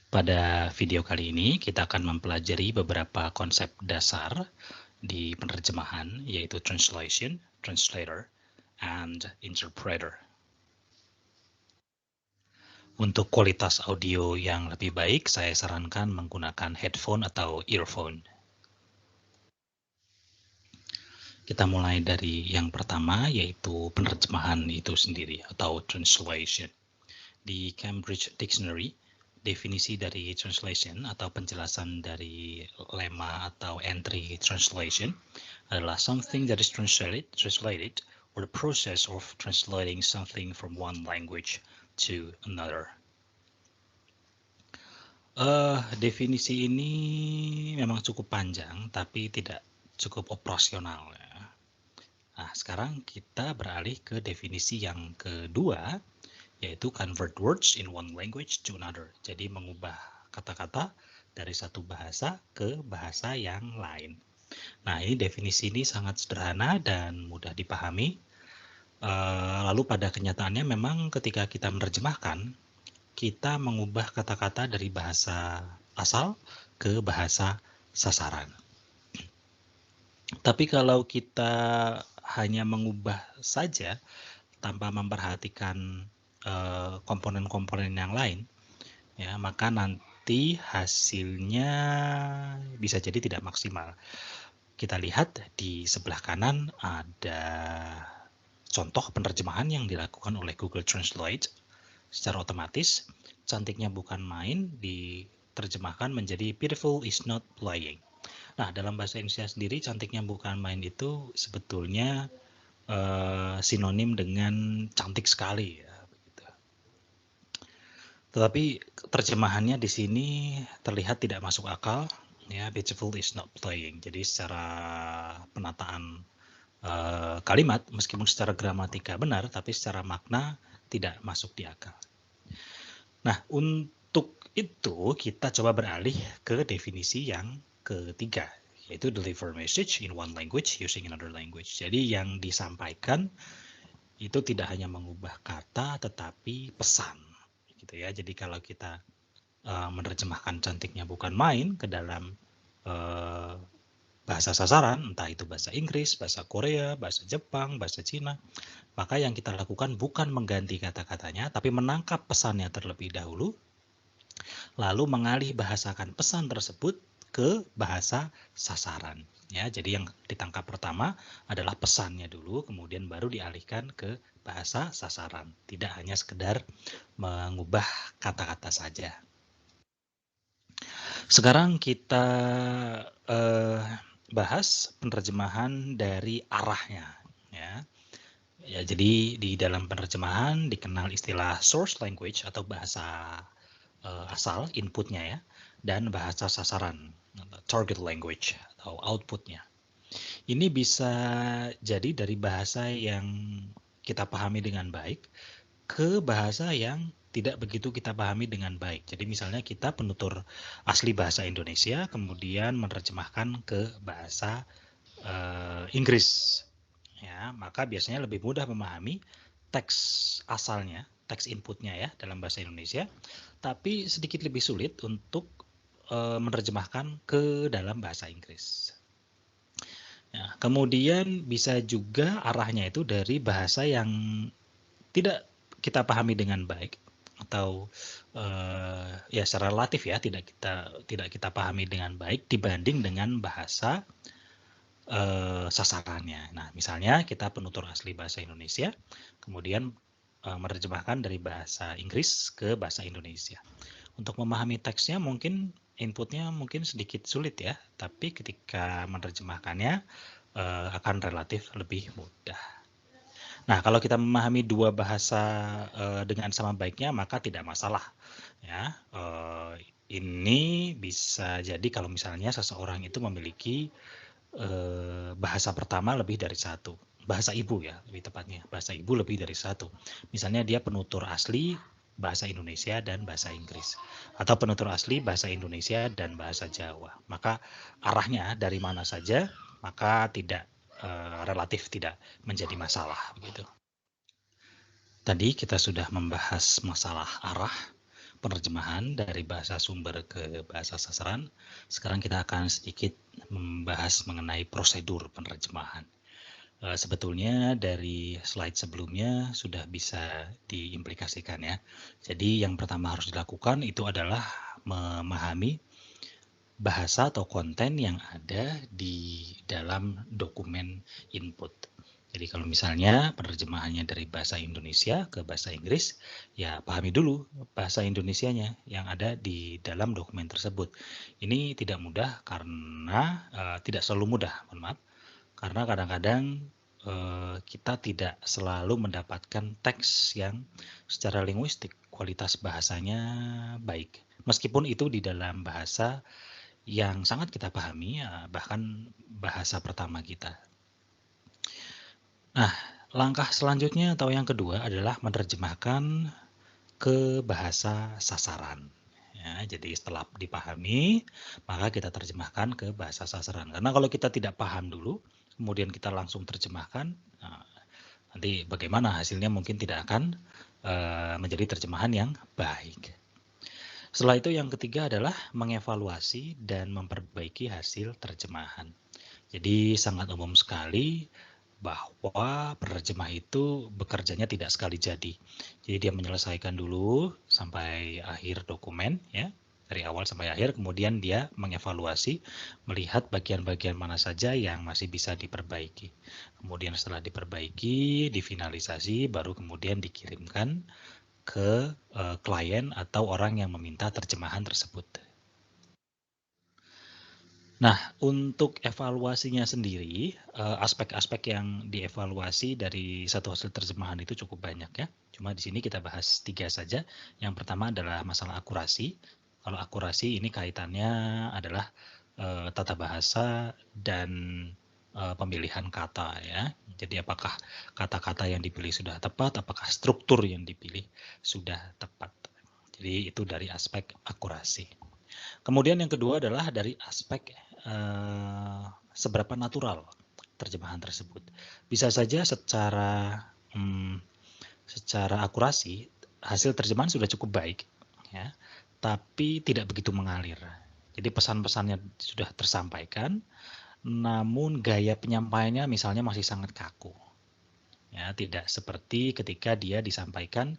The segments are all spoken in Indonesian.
Pada video kali ini kita akan mempelajari beberapa konsep dasar di penerjemahan, yaitu translation, translator, and interpreter. Untuk kualitas audio yang lebih baik, saya sarankan menggunakan headphone atau earphone. Kita mulai dari yang pertama, yaitu penerjemahan itu sendiri atau translation. Di Cambridge Dictionary, definisi dari translation atau penjelasan dari lemma atau entry translation adalah something that is translated or the process of translating something from one language to another. Definisi ini memang cukup panjang, tapi tidak cukup operasional. Ya. Nah, sekarang kita beralih ke definisi yang kedua, yaitu convert words in one language to another. Jadi mengubah kata-kata dari satu bahasa ke bahasa yang lain. Nah, ini definisi ini sangat sederhana dan mudah dipahami. Lalu pada kenyataannya memang ketika kita menerjemahkan, kita mengubah kata-kata dari bahasa asal ke bahasa sasaran. Tapi kalau kita hanya mengubah saja tanpa memperhatikan komponen-komponen yang lain, ya maka nanti hasilnya bisa jadi tidak maksimal. Kita lihat di sebelah kanan ada contoh penerjemahan yang dilakukan oleh Google Translate secara otomatis. Cantiknya bukan main diterjemahkan menjadi beautiful is not playing. Nah, dalam bahasa Indonesia sendiri cantiknya bukan main itu sebetulnya sinonim dengan cantik sekali ya. Tetapi terjemahannya di sini terlihat tidak masuk akal, ya beautiful is not playing. Jadi secara penataan kalimat, meskipun secara gramatika benar, tapi secara makna tidak masuk di akal. Nah, untuk itu kita coba beralih ke definisi yang ketiga, yaitu deliver message in one language using another language. Jadi yang disampaikan itu tidak hanya mengubah kata, tetapi pesan. Gitu ya. Jadi kalau kita menerjemahkan cantiknya bukan main ke dalam bahasa sasaran, entah itu bahasa Inggris, bahasa Korea, bahasa Jepang, bahasa Cina, maka yang kita lakukan bukan mengganti kata-katanya, tapi menangkap pesannya terlebih dahulu, lalu mengalih bahasakan pesan tersebut ke bahasa sasaran. Ya, jadi yang ditangkap pertama adalah pesannya dulu, kemudian baru dialihkan ke bahasa sasaran. Tidak hanya sekedar mengubah kata-kata saja. Sekarang kita bahas penerjemahan dari arahnya. Ya, jadi di dalam penerjemahan dikenal istilah source language atau bahasa asal inputnya ya, dan bahasa sasaran target language atau outputnya. Ini bisa jadi dari bahasa yang kita pahami dengan baik ke bahasa yang tidak begitu kita pahami dengan baik. Jadi misalnya kita penutur asli bahasa Indonesia kemudian menerjemahkan ke bahasa Inggris. Ya, maka biasanya lebih mudah memahami teks asalnya, teks inputnya ya dalam bahasa Indonesia, tapi sedikit lebih sulit untuk menerjemahkan ke dalam bahasa Inggris. Ya, kemudian bisa juga arahnya itu dari bahasa yang tidak kita pahami dengan baik atau ya secara relatif ya tidak kita pahami dengan baik dibanding dengan bahasa sasarannya. Nah, misalnya kita penutur asli bahasa Indonesia, kemudian menerjemahkan dari bahasa Inggris ke bahasa Indonesia. Untuk memahami teksnya mungkin inputnya mungkin sedikit sulit ya, tapi ketika menerjemahkannya akan relatif lebih mudah. Nah, kalau kita memahami dua bahasa dengan sama baiknya, maka tidak masalah. Ya, ini bisa jadi kalau misalnya seseorang itu memiliki bahasa pertama lebih dari satu. Bahasa ibu ya, lebih tepatnya. Bahasa ibu lebih dari satu. Misalnya dia penutur asli bahasa Indonesia dan bahasa Inggris. Atau penutur asli bahasa Indonesia dan bahasa Jawa. Maka arahnya dari mana saja, maka tidak relatif tidak menjadi masalah begitu. Tadi kita sudah membahas masalah arah. penerjemahan dari bahasa sumber ke bahasa sasaran. Sekarang kita akan sedikit membahas mengenai prosedur penerjemahan. Sebetulnya dari slide sebelumnya sudah bisa diimplikasikan ya. Jadi yang pertama harus dilakukan itu adalah memahami bahasa atau konten yang ada di dalam dokumen input. Jadi kalau misalnya penerjemahannya dari bahasa Indonesia ke bahasa Inggris, ya pahami dulu bahasa Indonesianya yang ada di dalam dokumen tersebut. Ini tidak mudah karena tidak selalu mudah, mohon maaf. Karena kadang-kadang kita tidak selalu mendapatkan teks yang secara linguistik kualitas bahasanya baik. Meskipun itu di dalam bahasa yang sangat kita pahami, bahkan bahasa pertama kita. Nah, langkah selanjutnya atau yang kedua adalah menerjemahkan ke bahasa sasaran. Ya, jadi setelah dipahami, maka kita terjemahkan ke bahasa sasaran. Karena kalau kita tidak paham dulu, kemudian kita langsung terjemahkan, nanti bagaimana hasilnya mungkin tidak akan menjadi terjemahan yang baik. Setelah itu yang ketiga adalah mengevaluasi dan memperbaiki hasil terjemahan. Jadi sangat umum sekali bahwa penerjemah itu bekerjanya tidak sekali jadi. Jadi dia menyelesaikan dulu sampai akhir dokumen ya, dari awal sampai akhir, kemudian dia mengevaluasi, melihat bagian-bagian mana saja yang masih bisa diperbaiki. Kemudian setelah diperbaiki, difinalisasi, baru kemudian dikirimkan ke klien atau orang yang meminta terjemahan tersebut. Nah, untuk evaluasinya sendiri, aspek-aspek yang dievaluasi dari satu hasil terjemahan itu cukup banyak ya. Cuma di sini kita bahas 3 saja. Yang pertama adalah masalah akurasi. Kalau akurasi ini kaitannya adalah tata bahasa dan pemilihan kata ya. Jadi apakah kata-kata yang dipilih sudah tepat, apakah struktur yang dipilih sudah tepat. Jadi itu dari aspek akurasi. Kemudian yang kedua adalah dari aspek seberapa natural terjemahan tersebut. Bisa saja secara akurasi hasil terjemahan sudah cukup baik, ya, tapi tidak begitu mengalir. Jadi pesan-pesannya sudah tersampaikan, namun gaya penyampaiannya misalnya masih sangat kaku. Ya, tidak seperti ketika dia disampaikan,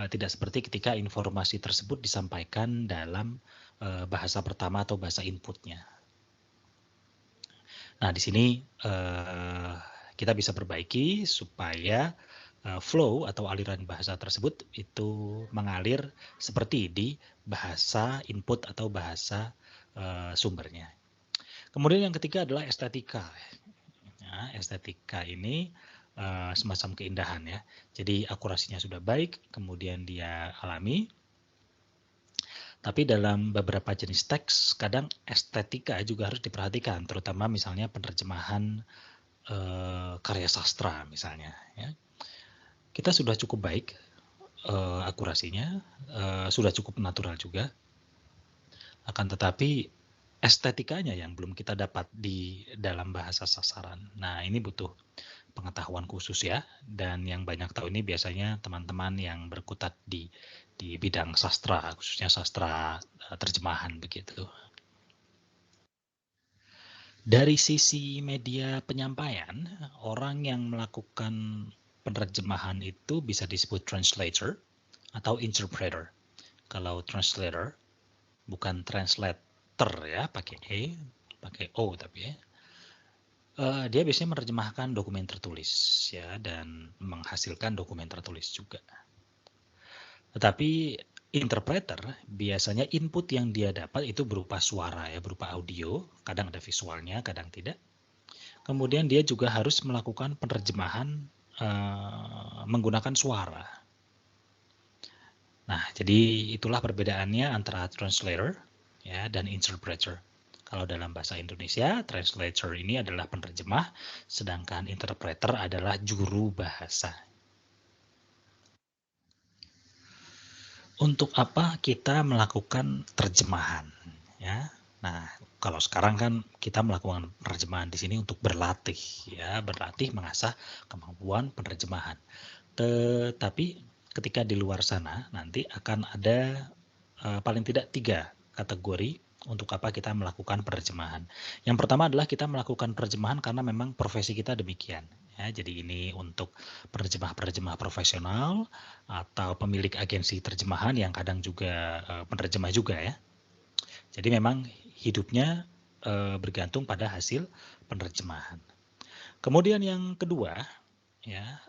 tidak seperti ketika informasi tersebut disampaikan dalam bahasa pertama atau bahasa inputnya. Nah, di sini kita bisa perbaiki supaya flow atau aliran bahasa tersebut itu mengalir seperti di bahasa input atau bahasa sumbernya. Kemudian yang ketiga adalah estetika. Ya, estetika ini semacam keindahan ya. Jadi akurasinya sudah baik, kemudian dia alami. Tapi dalam beberapa jenis teks, kadang estetika juga harus diperhatikan, terutama misalnya penerjemahan karya sastra misalnya. Ya. Kita sudah cukup baik akurasinya, sudah cukup natural juga, akan tetapi estetikanya yang belum kita dapat di dalam bahasa sasaran. Nah, ini butuh pengetahuan khusus ya, dan yang banyak tahu ini biasanya teman-teman yang berkutat di bidang sastra, khususnya sastra terjemahan begitu. Dari sisi media penyampaian, orang yang melakukan penerjemahan itu bisa disebut translator atau interpreter. Kalau translator, bukan translator ya, pakai E, pakai O tapi ya. Dia biasanya menerjemahkan dokumen tertulis ya, dan menghasilkan dokumen tertulis juga. Tetapi interpreter biasanya input yang dia dapat itu berupa suara ya, berupa audio, kadang ada visualnya, kadang tidak. Kemudian dia juga harus melakukan penerjemahan menggunakan suara. Nah, jadi itulah perbedaannya antara translator ya dan interpreter. Kalau dalam bahasa Indonesia, translator ini adalah penerjemah, sedangkan interpreter adalah juru bahasa. Untuk apa kita melakukan terjemahan? Ya, nah kalau sekarang kan kita melakukan penerjemahan di sini untuk berlatih, ya berlatih mengasah kemampuan penerjemahan. Tetapi ketika di luar sana nanti akan ada paling tidak 3 kategori untuk apa kita melakukan penerjemahan. Yang pertama adalah kita melakukan penerjemahan karena memang profesi kita demikian. Ya, jadi ini untuk penerjemah-penerjemah profesional atau pemilik agensi terjemahan yang kadang juga penerjemah juga ya. Jadi memang hidupnya bergantung pada hasil penerjemahan. Kemudian yang kedua, ya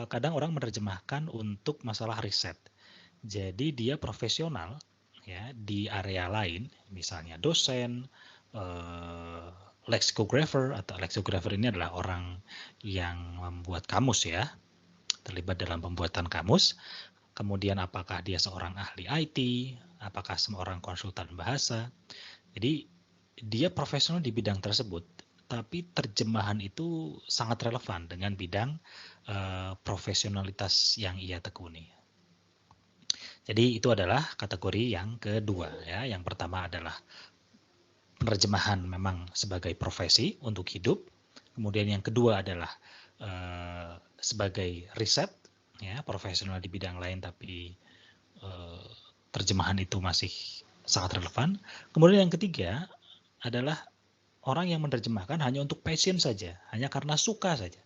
kadang orang menerjemahkan untuk masalah riset. Jadi dia profesional ya di area lain, misalnya dosen, lexicographer atau lexicographer ini adalah orang yang membuat kamus ya, terlibat dalam pembuatan kamus. Kemudian apakah dia seorang ahli IT, apakah seorang konsultan bahasa. Jadi dia profesional di bidang tersebut, tapi terjemahan itu sangat relevan dengan bidang profesionalitas yang ia tekuni. Jadi itu adalah kategori yang kedua ya. Yang pertama adalah penerjemahan memang sebagai profesi untuk hidup. Kemudian yang kedua adalah sebagai riset ya, profesional di bidang lain tapi terjemahan itu masih sangat relevan. Kemudian yang ketiga adalah orang yang menerjemahkan hanya untuk passion saja, hanya karena suka saja.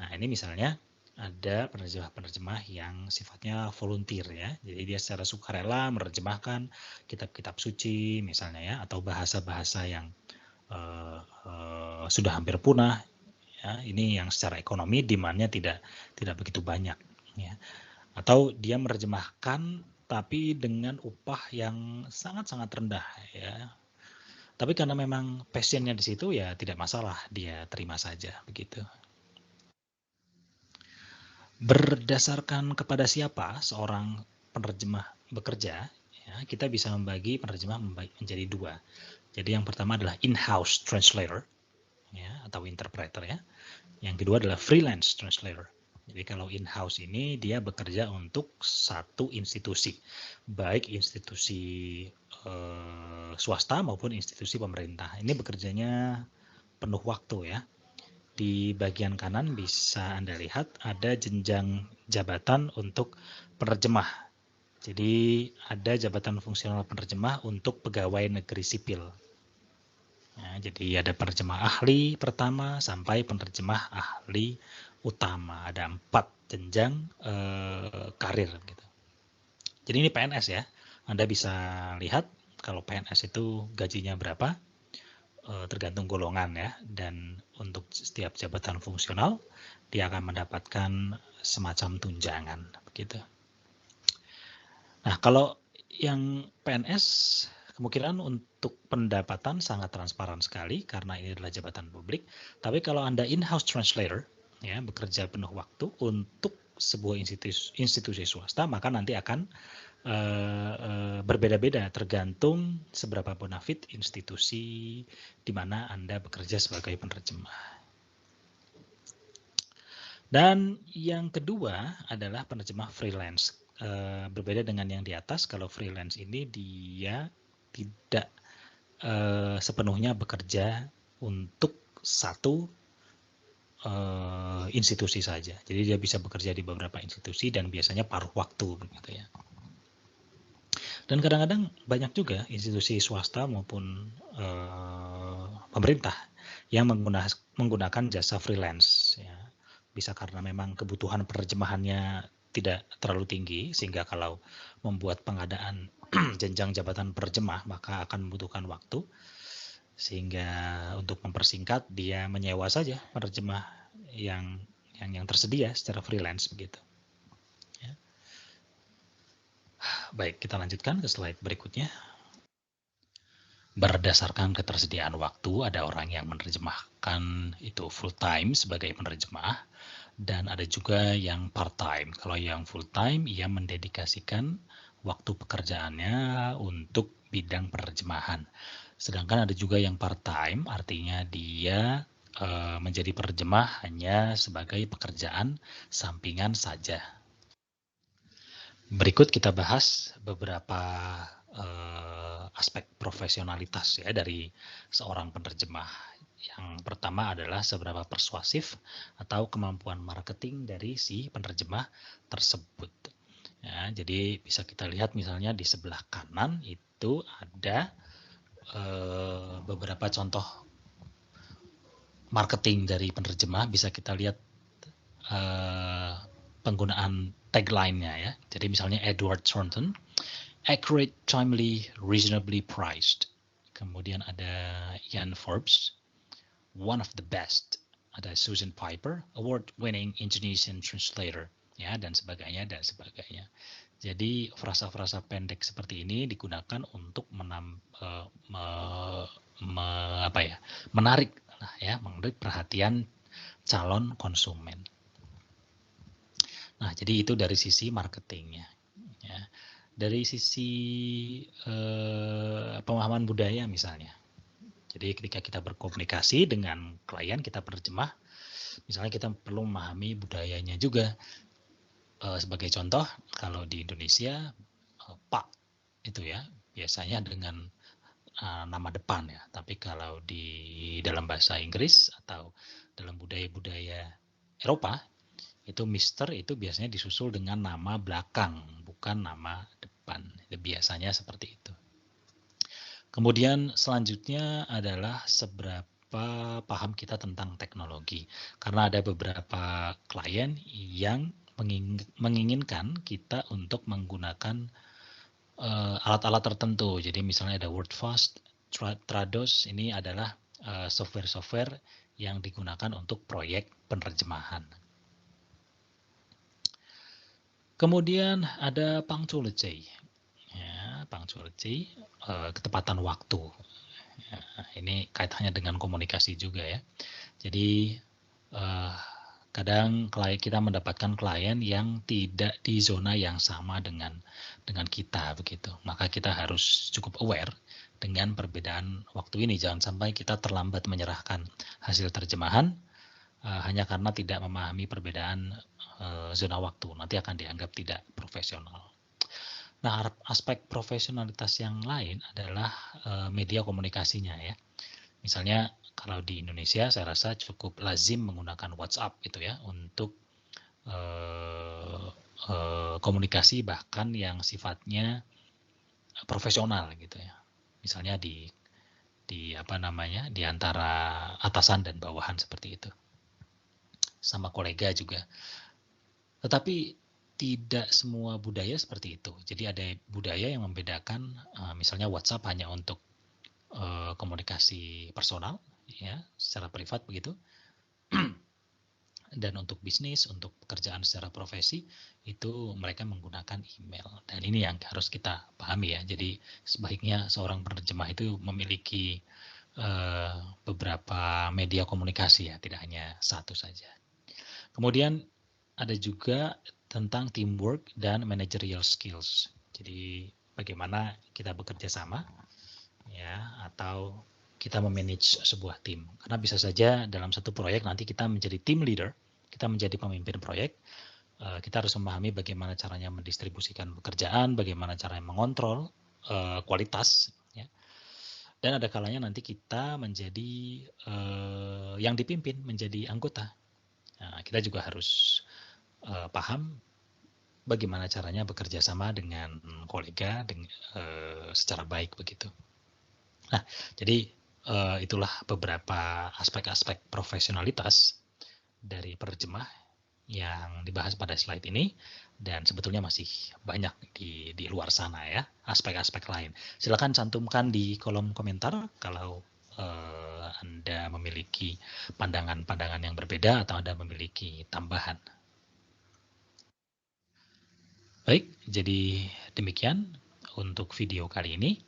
Nah, ini misalnya ada penerjemah-penerjemah yang sifatnya volunteer ya. Jadi dia secara sukarela menerjemahkan kitab-kitab suci misalnya ya, atau bahasa-bahasa yang sudah hampir punah ya. Ini yang secara ekonomi demand-nya tidak begitu banyak ya. Atau dia menerjemahkan tapi dengan upah yang sangat-sangat rendah ya. Tapi karena memang passion-nya di situ ya tidak masalah, dia terima saja begitu. Berdasarkan kepada siapa seorang penerjemah bekerja, ya, kita bisa membagi penerjemah menjadi 2. Jadi yang pertama adalah in-house translator ya, atau interpreter ya. Yang kedua adalah freelance translator. Jadi kalau in-house ini dia bekerja untuk satu institusi, baik institusi swasta maupun institusi pemerintah. Ini bekerjanya penuh waktu ya. Di bagian kanan bisa Anda lihat ada jenjang jabatan untuk penerjemah. Jadi ada jabatan fungsional penerjemah untuk pegawai negeri sipil. Ya, jadi ada penerjemah ahli pertama sampai penerjemah ahli utama. Ada 4 jenjang karir gitu. Jadi ini PNS ya. Anda bisa lihat kalau PNS itu gajinya berapa, tergantung golongan ya. Dan untuk setiap jabatan fungsional dia akan mendapatkan semacam tunjangan begitu. Nah, kalau yang PNS kemungkinan untuk pendapatan sangat transparan sekali karena ini adalah jabatan publik. Tapi kalau Anda in-house translator ya, bekerja penuh waktu untuk sebuah institusi swasta, maka nanti akan berbeda-beda tergantung seberapa bonafit institusi di mana Anda bekerja sebagai penerjemah. Dan yang kedua adalah penerjemah freelance. Berbeda dengan yang di atas, kalau freelance ini dia tidak sepenuhnya bekerja untuk satu institusi saja. Jadi dia bisa bekerja di beberapa institusi dan biasanya paruh waktu begitu ya. Dan kadang-kadang banyak juga institusi swasta maupun pemerintah yang menggunakan jasa freelance ya. Bisa karena memang kebutuhan penerjemahannya tidak terlalu tinggi sehingga kalau membuat pengadaan jenjang jabatan penerjemah maka akan membutuhkan waktu, sehingga untuk mempersingkat dia menyewa saja penerjemah yang tersedia secara freelance begitu. Ya. Baik, kita lanjutkan ke slide berikutnya. Berdasarkan ketersediaan waktu, ada orang yang menerjemahkan itu full time sebagai penerjemah, dan ada juga yang part time. Kalau yang full time, ia mendedikasikan waktu pekerjaannya untuk bidang penerjemahan. Sedangkan ada juga yang part time, artinya dia menjadi penerjemah hanya sebagai pekerjaan sampingan saja. Berikut kita bahas beberapa aspek profesionalitas ya dari seorang penerjemah. Yang pertama adalah seberapa persuasif atau kemampuan marketing dari si penerjemah tersebut. Ya, jadi bisa kita lihat misalnya di sebelah kanan itu ada beberapa contoh marketing dari penerjemah. Bisa kita lihat penggunaan tagline-nya ya. Jadi misalnya Edward Thornton, accurate, timely, reasonably priced. Kemudian ada Ian Forbes, one of the best. Ada Susan Piper, award-winning Indonesian translator, ya, dan sebagainya dan sebagainya. Jadi frasa-frasa pendek seperti ini digunakan untuk menarik perhatian calon konsumen. Nah, jadi itu dari sisi marketingnya. Ya. Dari sisi pemahaman budaya misalnya. Jadi ketika kita berkomunikasi dengan klien, kita terjemah, misalnya kita perlu memahami budayanya juga. Sebagai contoh, kalau di Indonesia, Pak itu ya biasanya dengan nama depan ya. Tapi kalau di dalam bahasa Inggris atau dalam budaya-budaya Eropa, itu Mister itu biasanya disusul dengan nama belakang, bukan nama depan. Biasanya seperti itu. Kemudian selanjutnya adalah seberapa paham kita tentang teknologi. Karena ada beberapa klien yang menginginkan kita untuk menggunakan alat-alat tertentu. Jadi misalnya ada WordFast, Trados, ini adalah software-software yang digunakan untuk proyek penerjemahan. Kemudian ada punctuality, ya, punctuality, ketepatan waktu. Ya, ini kaitannya dengan komunikasi juga ya. Jadi kadang kita mendapatkan klien yang tidak di zona yang sama dengan kita begitu. Maka kita harus cukup aware dengan perbedaan waktu ini. Jangan sampai kita terlambat menyerahkan hasil terjemahan hanya karena tidak memahami perbedaan zona waktu. Nanti akan dianggap tidak profesional. Nah, aspek profesionalitas yang lain adalah media komunikasinya ya. Misalnya kalau di Indonesia saya rasa cukup lazim menggunakan WhatsApp itu ya untuk komunikasi bahkan yang sifatnya profesional gitu ya. Misalnya di antara atasan dan bawahan seperti itu. Sama kolega juga. Tetapi tidak semua budaya seperti itu. Jadi ada budaya yang membedakan misalnya WhatsApp hanya untuk komunikasi personal ya, secara privat begitu. Dan untuk bisnis, untuk pekerjaan secara profesi itu mereka menggunakan email. Dan ini yang harus kita pahami ya. Jadi sebaiknya seorang penerjemah itu memiliki beberapa media komunikasi ya, tidak hanya satu saja. Kemudian ada juga tentang teamwork dan managerial skills. Jadi bagaimana kita bekerja sama ya, atau kita memanage sebuah tim. Karena bisa saja dalam satu proyek nanti kita menjadi team leader, kita menjadi pemimpin proyek. Kita harus memahami bagaimana caranya mendistribusikan pekerjaan, bagaimana caranya mengontrol kualitas. Ya. Dan ada kalanya nanti kita menjadi yang dipimpin, menjadi anggota. Nah, kita juga harus paham bagaimana caranya bekerja sama dengan kolega secara baik begitu. Nah, jadi itulah beberapa aspek-aspek profesionalitas dari penerjemah yang dibahas pada slide ini, dan sebetulnya masih banyak di luar sana ya, aspek-aspek lain. Silakan cantumkan di kolom komentar kalau Anda memiliki pandangan-pandangan yang berbeda atau Anda memiliki tambahan. Baik, jadi demikian untuk video kali ini.